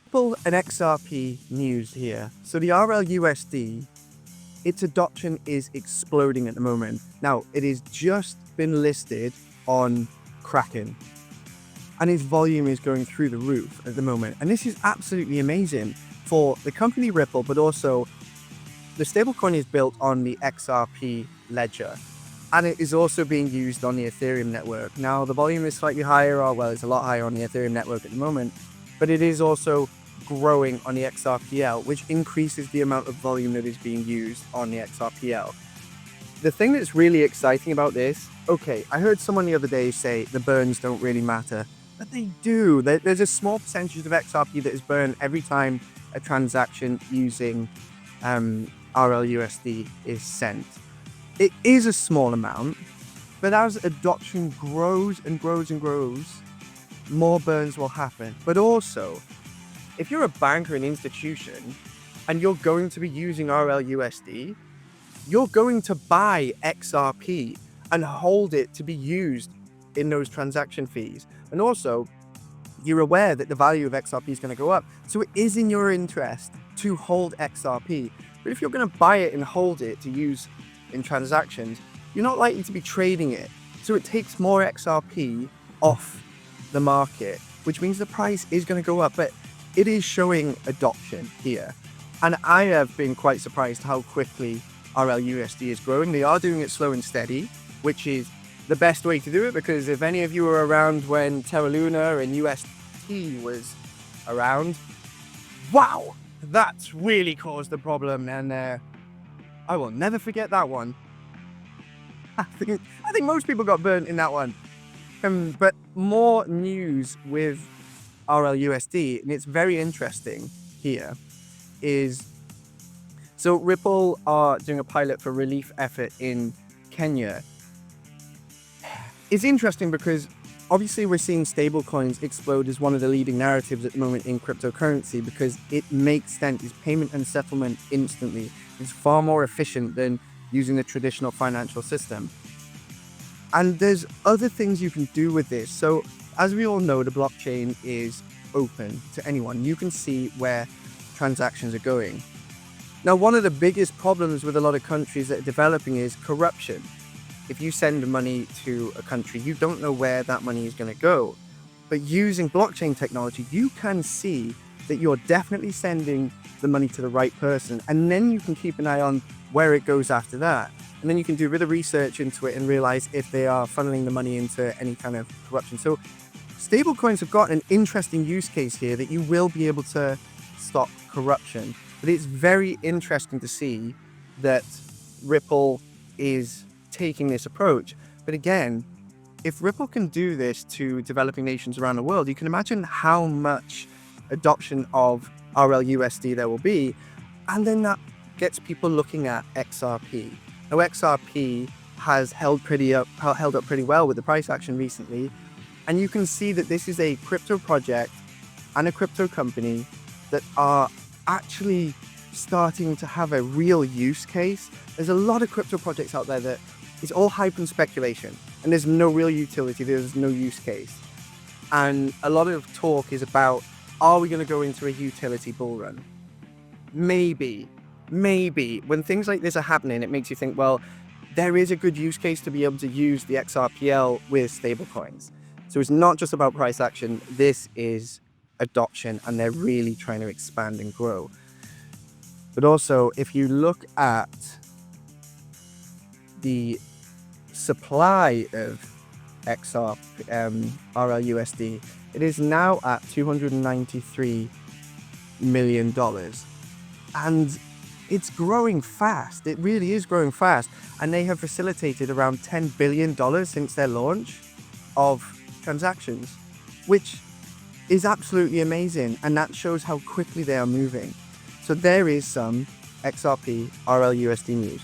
Ripple and XRP news here. So the RLUSD, its adoption is exploding at the moment. Now, it has just been listed on Kraken, and its volume is going through the roof at the moment. And this is absolutely amazing for the company Ripple, but also the stablecoin is built on the XRP ledger, and it is also being used on the Ethereum network. Now, the volume is slightly higher, or well, it's a lot higher on the Ethereum network at the moment, but it is also growing on the XRPL, which increases the amount of volume that is being used on the XRPL. The thing that's really exciting about this, okay, I heard someone the other day say the burns don't really matter, but they do. There's a small percentage of XRP that is burned every time a transaction using RLUSD is sent. It is a small amount, but as adoption grows and grows and grows, more burns will happen. But also, if you're a bank or an institution and you're going to be using RLUSD, you're going to buy XRP and hold it to be used in those transaction fees. And also, you're aware that the value of XRP is going to go up. So it is in your interest to hold XRP. But if you're going to buy it and hold it to use in transactions, you're not likely to be trading it. So it takes more XRP off the market, which means the price is going to go up. But it is showing adoption here. And I have been quite surprised how quickly RLUSD is growing. They are doing it slow and steady, which is the best way to do it, because if any of you were around when Terra Luna and UST was around, wow, that's really caused a problem, and I will never forget that one. I think most people got burnt in that one. But more news with RLUSD, and it's very interesting here, is so Ripple are doing a pilot for relief effort in Kenya. It's interesting because obviously we're seeing stablecoins explode as one of the leading narratives at the moment in cryptocurrency, because it makes sense. It's payment and settlement instantly. It's far more efficient than using the traditional financial system. And there's other things you can do with this. So as we all know, the blockchain is open to anyone. You can see where transactions are going. Now, one of the biggest problems with a lot of countries that are developing is corruption. If you send money to a country, you don't know where that money is going to go. But using blockchain technology, you can see that you're definitely sending the money to the right person. And then you can keep an eye on where it goes after that. And then you can do a bit of research into it and realize if they are funneling the money into any kind of corruption. So stablecoins have got an interesting use case here that you will be able to stop corruption. But it's very interesting to see that Ripple is taking this approach. But again, if Ripple can do this to developing nations around the world, you can imagine how much adoption of RLUSD there will be. And then that gets people looking at XRP. Now, XRP has held up pretty well with the price action recently. And you can see that this is a crypto project and a crypto company that are actually starting to have a real use case. There's a lot of crypto projects out there that is all hype and speculation, and there's no real utility, there's no use case. And a lot of talk is about, are we going to go into a utility bull run? Maybe. When things like this are happening, it makes you think, well, there is a good use case to be able to use the XRPL with stablecoins. So it's not just about price action, this is adoption, and they're really trying to expand and grow. But also, if you look at the supply of RLUSD, it is now at $293 million. And it's growing fast. It really is growing fast. And they have facilitated around $10 billion since their launch of transactions, which is absolutely amazing. And that shows how quickly they are moving. So there is some XRP RLUSD news.